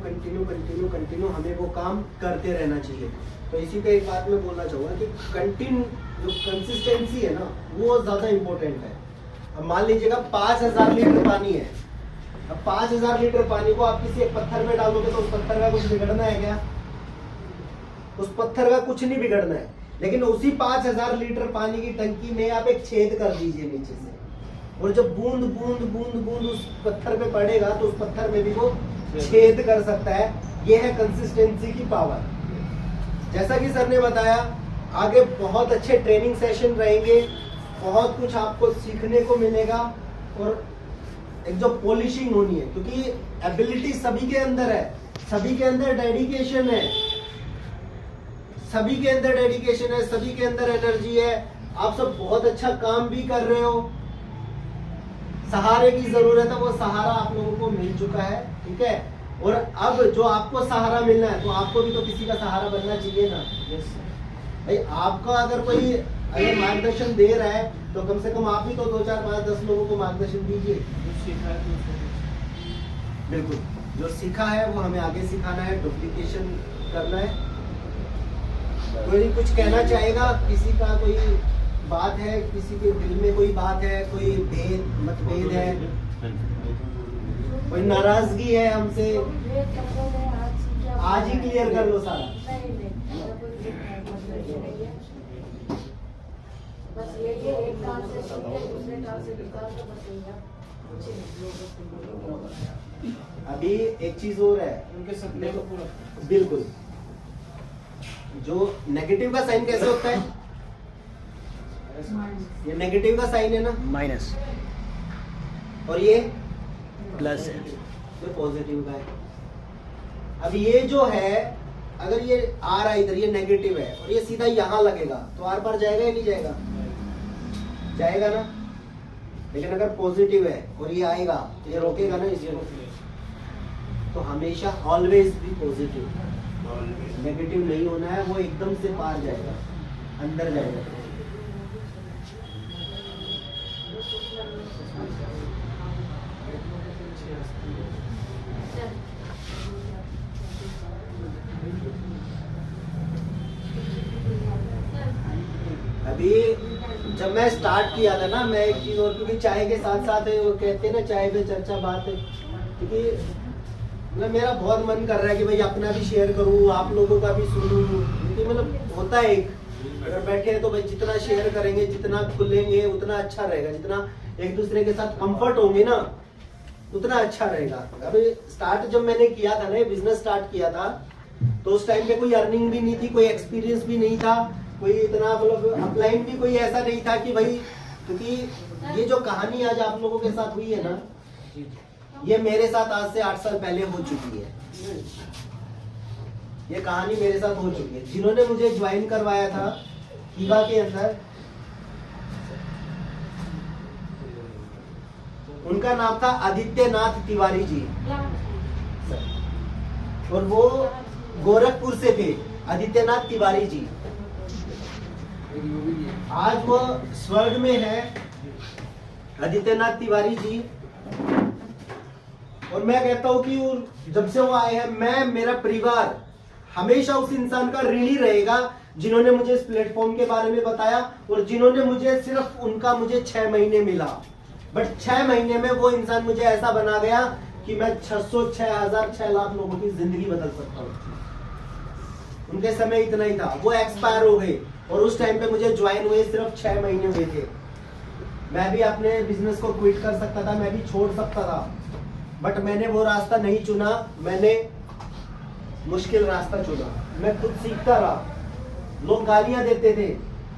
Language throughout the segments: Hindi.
कंटिन्यू हमें वो काम करते रहना चाहिए। तो इसी पे एक बात मैं बोलना चाहूँगा कि जो कंसिस्टेंसी है ना वो ज़्यादा इम्पोर्टेंट है। अब मान लीजिएगा 5000 लीटर पानी है, अब 5000 लीटर पानी को आप किसी एक पत्थर में डालोगे तो उस पत्थर का कुछ बिगड़ना है क्या? उस पत्थर का कुछ नहीं बिगड़ना है। लेकिन उसी 5000 लीटर पानी की टंकी में आप एक छेद कर दीजिए नीचे से, और जब बूंद बूंद बूंद बूंद उस पत्थर पे पड़ेगा तो उस पत्थर में भी वो छेद कर सकता है। ये है कंसिस्टेंसी की पावर। जैसा कि सर ने बताया, आगे बहुत अच्छे ट्रेनिंग सेशन रहेंगे, बहुत कुछ आपको सीखने को मिलेगा, और एक जो पॉलिशिंग होनी है, क्योंकि एबिलिटी सभी के अंदर है, सभी के अंदर डेडिकेशन है, सभी के अंदर डेडिकेशन है, सभी के अंदर एनर्जी है। आप सब बहुत अच्छा काम भी कर रहे हो। सहारे की जरूरत है, वो सहारा आप लोगों को मिल चुका है, ठीक है। और अब जो आपको सहारा मिलना है तो आपको भी तो किसी का सहारा बनना चाहिए ना। भाई आपका अगर कोई अगर मार्गदर्शन दे रहा है तो कम से कम आप भी तो 2 4 5 10 लोगों को मार्गदर्शन दीजिए। बिल्कुल, जो सीखा है वो हमें आगे सिखाना है, डुप्लीकेशन करना है। कोई कुछ कहना चाहेगा? किसी का कोई बात है, किसी के दिल में कोई बात है, कोई मतभेद है, कोई नाराजगी है हमसे? आज ही क्लियर कर लो सारा। बस ये एक काम से सीखे दूसरे काम से विकास का बस अभी एक चीज और है, उनके सपने को पूरा। बिल्कुल, जो नेगेटिव का साइन कैसे होता है? ये नेगेटिव का साइन है ना, माइनस, और ये प्लस है, ये पॉजिटिव का है। अब ये जो है, अगर ये आ रहा है इधर, ये नेगेटिव है और ये सीधा यहाँ लगेगा तो आर पार जाएगा या नहीं जाएगा? जाएगा ना। लेकिन अगर पॉजिटिव है और ये आएगा तो ये रोकेगा ना इसको। तो हमेशा ऑलवेज भी पॉजिटिव, नेगेटिव नहीं होना है। वो एकदम से पार जाएगा, अंदर जाएगा। अभी जब मैं स्टार्ट किया था ना, मैं एक चीज और, क्योंकि चाय के साथ साथ वो कहते हैं ना, चाय पे चर्चा बात है, क्योंकि मतलब मेरा बहुत मन कर रहा है कि भाई अपना भी शेयर करूं, आप लोगों का भी सुनूं। क्योंकि मतलब होता है एक, अगर बैठे हैं तो भाई जितना शेयर करेंगे, जितना खुलेंगे उतना अच्छा रहेगा, जितना एक दूसरे के साथ कंफर्ट होंगे ना उतना अच्छा रहेगा। अभी स्टार्ट जब मैंने किया था ना, बिजनेस स्टार्ट किया था, तो उस टाइम पे कोई अर्निंग भी नहीं थी, कोई एक्सपीरियंस भी नहीं था, कोई इतना मतलब अपलाइन भी कोई ऐसा नहीं था कि भाई, क्योंकि ये जो कहानी आज आप लोगों के साथ हुई है ना, ये मेरे साथ आज से 8 साल पहले हो चुकी है। ये कहानी मेरे साथ हो चुकी है। जिन्होंने मुझे ज्वाइन करवाया था कीवा के अंदर, उनका नाम था आदित्यनाथ तिवारी जी, और वो गोरखपुर से थे, आदित्यनाथ तिवारी जी। आज वो स्वर्ग में है, आदित्यनाथ तिवारी जी। और मैं कहता हूं कि जब से वो आए हैं, मैं, मेरा परिवार हमेशा उस इंसान का ऋणी रहेगा जिन्होंने मुझे इस प्लेटफॉर्म के बारे में बताया, और जिन्होंने मुझे सिर्फ उनका मुझे 6 महीने मिला, बट 6 महीने में वो इंसान मुझे ऐसा बना गया कि मैं 600, 6000, 6 लाख लोगों की जिंदगी बदल सकता हूँ। उनके समय इतना ही था, वो एक्सपायर हो गए, और उस टाइम पे मुझे ज्वाइन हुए सिर्फ 6 महीने हुए थे। मैं भी अपने बिजनेस को क्विट कर सकता था, मैं भी छोड़ सकता था, बट मैंने वो रास्ता नहीं चुना। मैंने मुश्किल रास्ता चुना। मैं खुद सीखता रहा। लोग गालियां देते थे,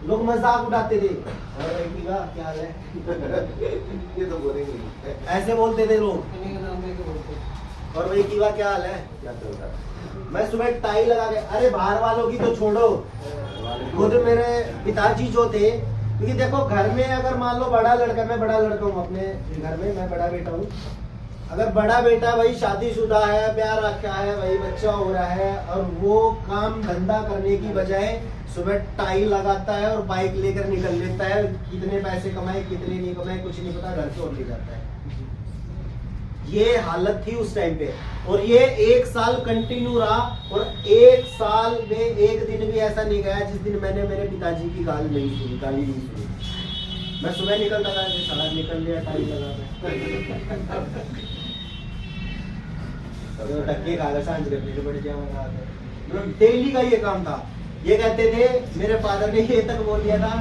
लोग मजाक उड़ाते थे, और क्या हाल है ये तो बोलेंगे, ऐसे बोलते थे लोग, और भाई कीवा क्या हाल है, क्या चल रहा है। मैं सुबह टाई लगा के, अरे बाहर वालों की तो छोड़ो, खुद मेरे पिताजी जो थे, क्योंकि देखो घर में अगर मान लो बड़ा लड़का, मैं बड़ा लड़का हूँ अपने घर में, मैं बड़ा बेटा हूँ, अगर बड़ा बेटा भाई शादीशुदा है, प्यार रखा है, भाई बच्चा हो रहा है, और वो काम धंधा करने की बजाय सुबह टाई लगाता है और बाइक लेकर निकल लेता है, कितने पैसे कमाए कितने नहीं कमाए कुछ नहीं पता, घर से और ले जाता है। ये हालत थी उस टाइम पे। और ये 1 साल कंटिन्यू रहा, और 1 साल में एक दिन भी ऐसा नहीं गया जिस दिन मैंने मेरे पिताजी की गाली नहीं सुनी। मैं सुबह निकलता था, साला निकल लिया टाइम लगा तो टक्के कागज सांझ करने पड़ जाऊंगा। मतलब डेली का ये काम था। ये कहते थे, मेरे फादर ने ये तक बोल दिया था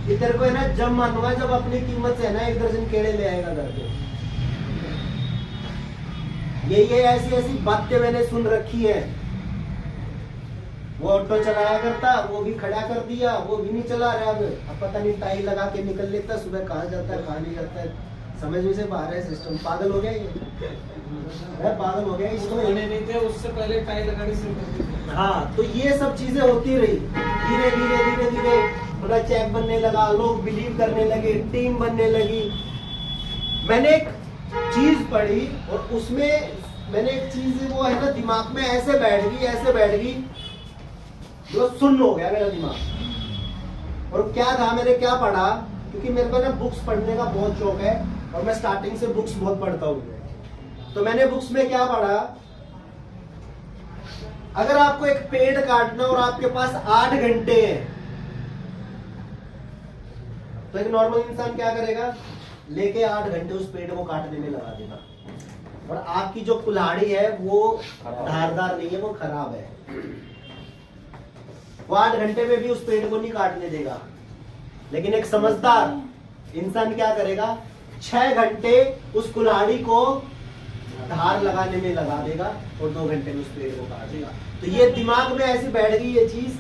कि तेरे को है ना जब मानूंगा जब अपनी कीमत से है ना 1 दर्जन केले ले आएगा घर पे। ये ऐसी ऐसी बातें मैंने सुन रखी है। वो ऑटो चलाया करता, वो भी खड़ा कर दिया, वो भी नहीं चला रहा। अब पता नहीं टाई लगा के निकल लेता, सुबह कहाँ जाता है कहाँ नहीं जाता है, समझ में से बाहर है सिस्टम। पागल हो गया ये, पागल हो गया इसको। नहीं थे उससे पहले टाई लगानी शुरू कर दी। हाँ, तो ये सब चीजें होती रही। धीरे धीरे धीरे धीरे थोड़ा चेक बनने लगा, लोग बिलीव करने लगे, टीम बनने लगी। मैंने एक चीज पढ़ी और उसमें मैंने एक चीज वो है ना दिमाग में ऐसे बैठ गई जो सुन्न हो गया मेरा दिमाग। और क्या था, मैंने क्या पढ़ा, क्योंकि मेरे को ना बुक्स पढ़ने का बहुत शौक है और मैं स्टार्टिंग से बुक्स बहुत पढ़ता हूँ। तो मैंने बुक्स में क्या पढ़ा, अगर आपको एक पेड़ काटना और आपके पास 8 घंटे हैं, तो एक नॉर्मल इंसान क्या करेगा, लेके 8 घंटे उस पेड़ को काटने में लगा देगा। और आपकी जो कुल्हाड़ी है वो धारदार नहीं है, वो खराब है। वो 8 घंटे में भी उस पेड़ को नहीं काटने देगा। लेकिन एक समझदार इंसान क्या करेगा, 6 घंटे उस कुल्हाड़ी को धार लगाने में लगा देगा और 2 घंटे में उस पेड़ को काट देगा। तो ये दिमाग में ऐसी बैठ गई ये चीज।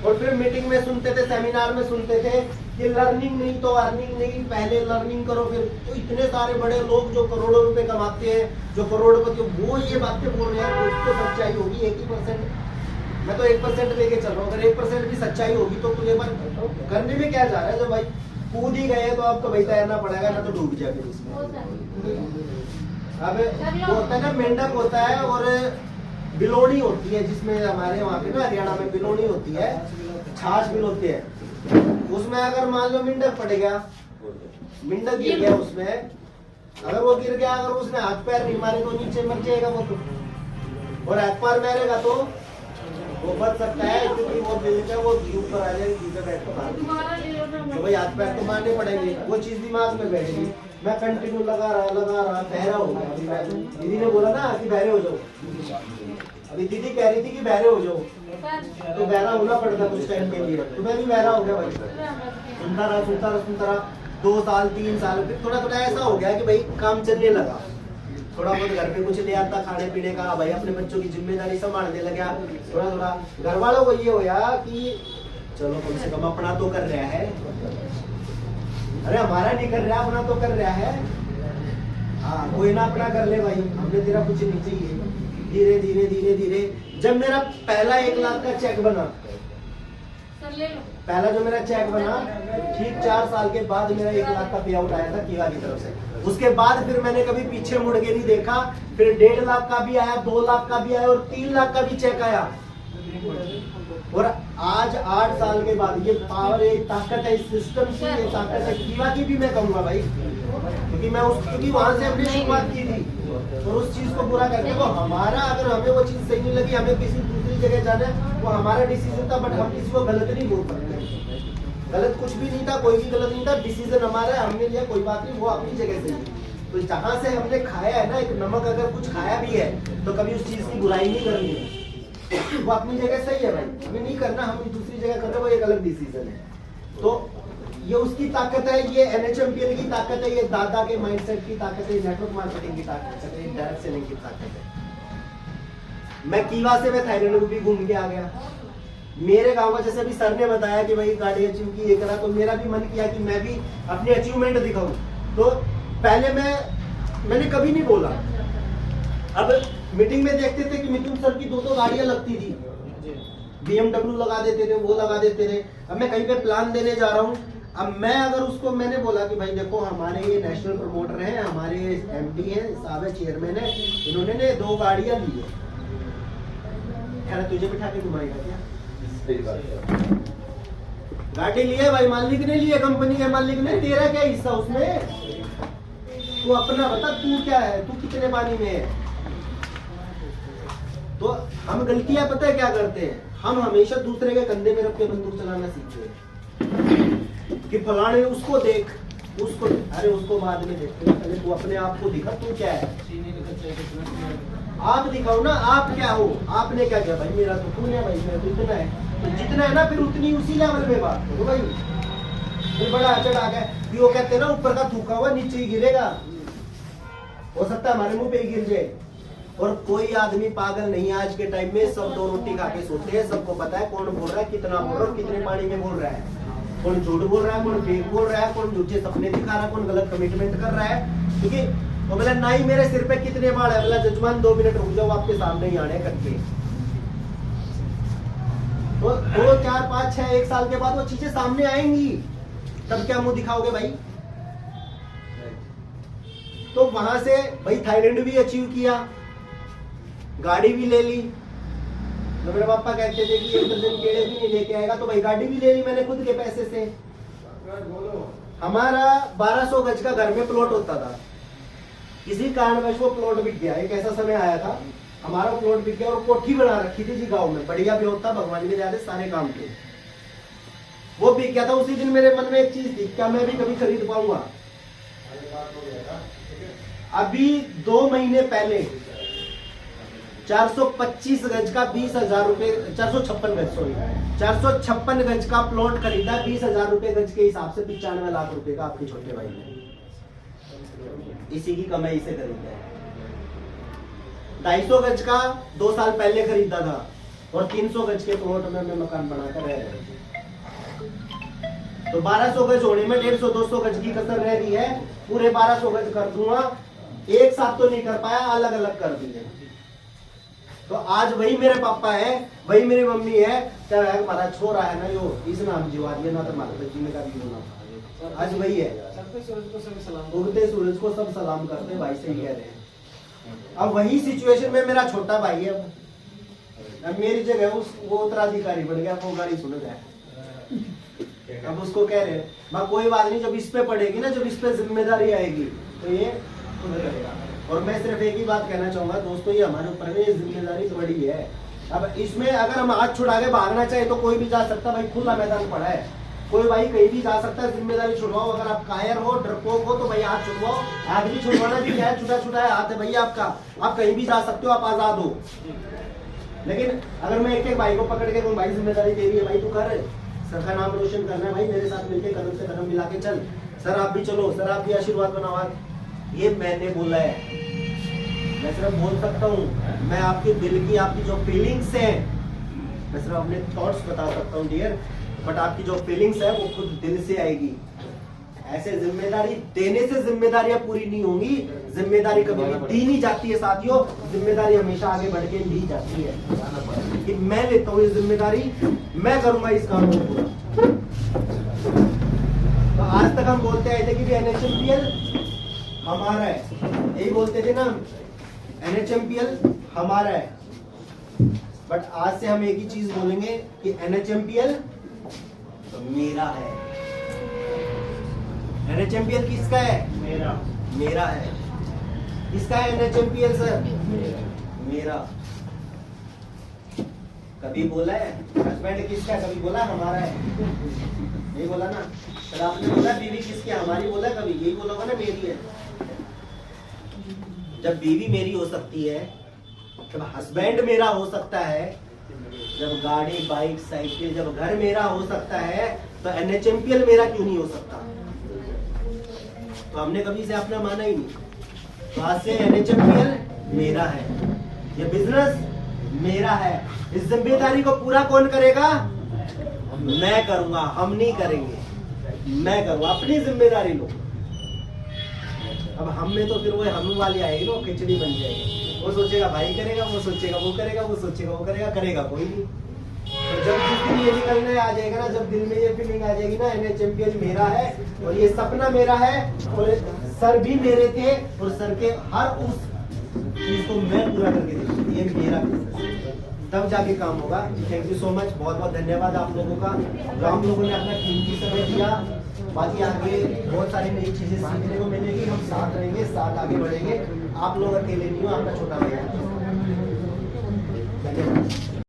और फिर मीटिंग में सुनते थे, सेमिनार में सुनते थे कि लर्निंग नहीं तो अर्निंग नहीं, पहले लर्निंग करो फिर। तो इतने सारे बड़े लोग जो करोड़ों रुपए कमाते हैं, जो करोड़पति, वो ये बातें बोल रहे हैं, कुछ तो सच्चाई होगी। 1% मैं तो 1% लेके चल रहा हूँ। अगर 1% भी सच्चाई होगी तो तुझे पर करने में क्या जा रहा है। जब भाई कूद ही गए तो आपको भाई तैरना पड़ेगा, ना तो डूब जाए फिर इसमें। अब होता है ना, मेंढक होता है और बिलोनी होती है, जिसमें हमारे वहाँ पे ना हरियाणा में बिलोनी होती है, छाछ बिलोते हैं। उसमें अगर मान लो मेंढक पड़ गया, मेंढक गिर गया उसमें, अगर वो गिर गया, अगर उसने हाथ पैर नहीं मारे तो नीचे मर जाएगा वो तो। और हाथ पैर मारेगा तो वो बच सकता है, क्योंकि वो दिल का वो ऊपर आ जाएगी, नीचे बैठ कर मार तो भाई हाथ पैर तो मारने पड़ेंगे। वो चीज दिमाग में बैठ गई। मैं कंटिन्यू लगा रहा, बहरा हो गया। दीदी ने बोला ना कि बहरे हो जाओ, अभी दीदी कह रही थी कि बहरे हो जाओ, तो बहरा होना पड़ता कुछ टाइम के लिए। तो मैं भी बहरा हो गया भाई, सुनता रहा 2 साल 3 साल। फिर थोड़ा थोड़ा ऐसा हो गया कि भाई काम चलने लगा, थोड़ा बहुत घर पे कुछ ले आता खाने पीने का, भाई अपने बच्चों की जिम्मेदारी संभालने लगा। थोड़ा थोड़ा घर वालों को ये होया कि चलो कम से कम अपना तो कर रहा है, अरे हमारा नहीं कर रहा, अपना तो कर रहा है। हाँ, कोई ना अपना कर ले भाई, हमने तेरा कुछ नहीं चाहिए। धीरे धीरे धीरे धीरे जब मेरा पहला 1 लाख का चेक बना, पहला जो मेरा चेक बना, ठीक 4 साल के बाद मेरा 1 लाख का पे आउट आया था कीवा की तरफ से। उसके बाद फिर मैंने कभी पीछे मुड़ के नहीं देखा। फिर 1.5 लाख का भी आया, 2 लाख का भी आया और 3 लाख का भी चेक आया। और आज 8 साल के बाद ये पावर, ये ताकत है इस सिस्टम की, ये ताकत है कीवा की भी मैं कहूंगा भाई, क्योंकि वहां से हमने शुरुआत की थी। और उस चीज को पूरा करने को हमारा, अगर हमें वो चीज सही नहीं लगी, हमें किसी दूसरी जगह जाना है, वो हमारा डिसीजन था। बट हम किसी को गलत नहीं बोल सकते, गलत कुछ भी नहीं था, कोई भी गलत नहीं था। डिसीजन हमारा है, हमने लिया, कोई बात नहीं, वो अपनी जगह से ही। तो जहाँ से हमने खाया है ना, एक नमक अगर कुछ खाया भी है तो कभी उस चीज की बुराई नहीं करनी है, वो अपनी जगह सही है भाई, हमें नहीं करना, हम दूसरी जगह कर रहे, वो एक अलग डिसीजन है। तो ये उसकी ताकत है, ये NHMPL की ताकत है, ये दादा के माइंडसेट की ताकत है, नेटवर्क मार्केटिंग की ताकत है, ये डायरेक्ट सेलिंग की ताकत है। मैं कीवा से मैं थाईलैंड भी घूम के आ गया। मेरे गांव का, जैसे अभी सर ने बताया कि भाई गाड़ी अचीव की, ये करा, तो मेरा भी मन किया कि मैं भी अपनी अचीवमेंट दिखाऊं। तो पहले मैंने कभी नहीं बोला। अब मीटिंग में देखते थे कि मिथुन सर की 2 गाड़ियां लगती थी, BMW लगा देते थे, वो लगा देते थे। अब मैं कहीं पे प्लान देने जा रहा हूँ, अब मैं अगर उसको मैंने बोला कि भाई देखो हमारे ये नेशनल प्रमोटर हैं, हमारे MD हैं, साहब है, चेयरमैन है, इन्होंने ने 2 गाड़ियां ली है, खैर तुझे बिठा के घुमाएगा क्या? गाड़ी ली है भाई, मालिक ने ली है, कंपनी के मालिक ने, तेरा क्या हिस्सा उसमें? तू अपना बता, तू क्या है, तू कितने पानी में है। तो हम गलतियां पता है क्या करते हैं, हम हमेशा दूसरे के कंधे में रख के बंदूक चलाना सीखते हैं कि फलाने उसको देख, उसको, अरे उसको बाद में देखते हैं, पहले तू अपने आप को दिखा, तू क्या है। आप दिखाओ ना, आप क्या हो, आपने क्या किया भाई, मेरा तो खून है भाई, मेरा तो इतना है, तो जितना है ना फिर उतनी उसी लेवल में बात करो भाई। फिर बड़ा अचड़ आ गया, वो कहते हैं ना ऊपर का थूका हुआ नीचे ही गिरेगा, हो सकता है हमारे मुंह पे ही गिर जाए। और कोई आदमी पागल नहीं है आज के टाइम में, सब 2 रोटी खा के सोते हैं, सबको पता है कौन बोल रहा है, कितना बोल रहा है, कितने पानी में बोल रहा है, कौन झूठ बोल रहा है, कौन फेक बोल रहा है, कौन झूठे सपने दिखा रहा है, कौन गलत कमिटमेंट कर रहा है। ठीक है, तो बोला ना ही मेरे सिर पे कितने बाल है, बोला जजमान 2 मिनट रुक जाओ, आपके सामने ही आने करके। तो 2, 4, 5, 6, 1 साल के बाद वो चीजें सामने आएंगी, तब क्या मुंह दिखाओगे भाई। तो वहां से भाई थाईलैंड भी अचीव किया, गाड़ी भी ले ली। तो मेरे पापा कहते थे कि 1 दर्जन केले भी नहीं लेके आएगा, तो भाई गाड़ी भी ले ली मैंने खुद के पैसे से। हमारा 1200 गज का घर में प्लॉट होता था, किसी कारणवश वो प्लॉट बिक गया। एक ऐसा समय आया था हमारा प्लॉट बिक गया, और कोठी बना रखी थी जी गांव में, बढ़िया भी होता, भगवान के ज्यादा सारे काम थे, वो बिक गया था। उसी दिन मेरे मन में एक चीज थी, क्या मैं भी कभी खरीद पाऊंगा। अभी 2 महीने पहले 425 गज का 20,000 रुपए, 456 गज, सॉरी 456 गज का प्लॉट खरीदा 20,000 रुपए गज के हिसाब से, 95 लाख रुपए का आपके छोटे भाई ने इसी की कमाई से खरीदा है। 250 गज का 2 साल पहले खरीदा था, और 300 गज के प्लॉट में मैं मकान बनाकर रह रहा हूं। तो 1200 गज होने में 150-200 गज की कसर रह रही है, पूरे 1200 गज कर दूंगा। एक साथ तो नहीं कर पाया, अलग अलग कर दिए। तो आज वही मेरे पापा है, वही मेरी मम्मी है, चाहे हमारा छोरा है ना, यो इस नाम जीवा दिया ना, तो हमारे जीने का भी होना, आज वही है। उगते सूरज को सब सलाम करते हैं, भाई से ही कह रहे हैं। अब वही सिचुएशन में मेरा छोटा भाई है, अब मेरी जगह वो उत्तराधिकारी बन गया, वो गाड़ी सुन गया। अब उसको कह रहे हैं माँ कोई बात नहीं, जब इस पे पड़ेगी ना, जब इस पे जिम्मेदारी आएगी तो ये खुद करेगा। और मैं सिर्फ एक ही बात कहना चाहूंगा दोस्तों, ये हमारे ऊपर में जिम्मेदारी बड़ी है। अब इसमें अगर हम हाथ छुड़ा के भागना चाहे तो कोई भी जा सकता, भाई खुला मैदान पड़ा है, कोई भाई कहीं भी जा सकता है, जिम्मेदारी छुड़वाओ। अगर आप कायर हो, डरपोक हो, तो भाई हाथ छुड़वाओ। हाथ भी छुड़वाना भी क्या है, छुटा छुटा है हाथ है भैया आपका, आप कहीं भी जा सकते हो, आप आजाद हो। लेकिन अगर मैं एक भाई को पकड़ के भाई जिम्मेदारी दे रही है, भाई तू कर, सर का नाम रोशन करना है भाई, मेरे साथ मिलकर कदम से कदम मिला के चल, सर आप भी चलो, सर आप भी आशीर्वाद बनाओ, ये मैंने बोला है। मैं सिर्फ बोल सकता हूँ, मैं आपके दिल की, आपकी जो फीलिंग्स है, मैं सिर्फ अपने थॉट्स बता सकता हूँ डियर, बट आपकी जो फीलिंग्स है वो खुद दिल से आएगी। ऐसे जिम्मेदारी देने से जिम्मेदारियां पूरी नहीं होंगी, जिम्मेदारी कभी भी दी नहीं जाती है साथियों, जिम्मेदारी हमेशा आगे बढ़ के ली जाती है कि मैं लेता हूँ ये जिम्मेदारी, मैं करूंगा इस काम को पूरा। तो आज तक हम बोलते आए थे कि NHMPL हमारा है, यही बोलते थे ना, NHMPL हमारा है। बट आज से हम एक ही चीज बोलेंगे कि NHMPL मेरा है। NHMPL किसका है? मेरा है। किसका है NHMPL सर? मेरा। कभी बोला है हस्बैंड किसका है? कभी बोला हमारा है? नहीं बोला ना। सर आपने बोला बीवी किसकी है? हमारी बोला कभी? यही बोला होगा ना मेरी है। जब बीवी मेरी हो सकती है, जब हस्बैंड मेरा हो सकता है, जब गाड़ी बाइक साइकिल, जब घर मेरा हो सकता है, तो NHMPL मेरा क्यों नहीं हो सकता? तो हमने कभी से अपना माना ही नहीं। तो आज से NHMPL मेरा है, ये बिजनेस मेरा है। इस जिम्मेदारी को पूरा कौन करेगा? मैं करूंगा, हम नहीं करेंगे, मैं करूंगा। अपनी जिम्मेदारी लो। अब हम में तो फिर वो हम वाली आएगी ना, खिचड़ी बन जाएगी। वो सोचेगा भाई करेगा, वो सोचेगा वो करेगा, वो सोचेगा वो करेगा, करेगा कोई नहीं। तो जब जिस दिन ये निकलने आ जाएगा ना, जब दिल में ये फीलिंग आ जाएगी ना, NHMPL मेरा है और ये सपना मेरा है और सर भी मेरे थे और सर के हर उस चीज को मैं पूरा करके देखूं, ये मेरा तब जाके काम होगा। थैंक यू सो मच, बहुत बहुत धन्यवाद आप लोगों का, जो आप लोगों ने अपना कीमती समय दिया। बाकी आगे बहुत सारी नई चीजें सीखने को मिलेगी, हम साथ रहेंगे, साथ आगे बढ़ेंगे। आप लोग अकेले नहीं हो, आपका छोटा भैया है।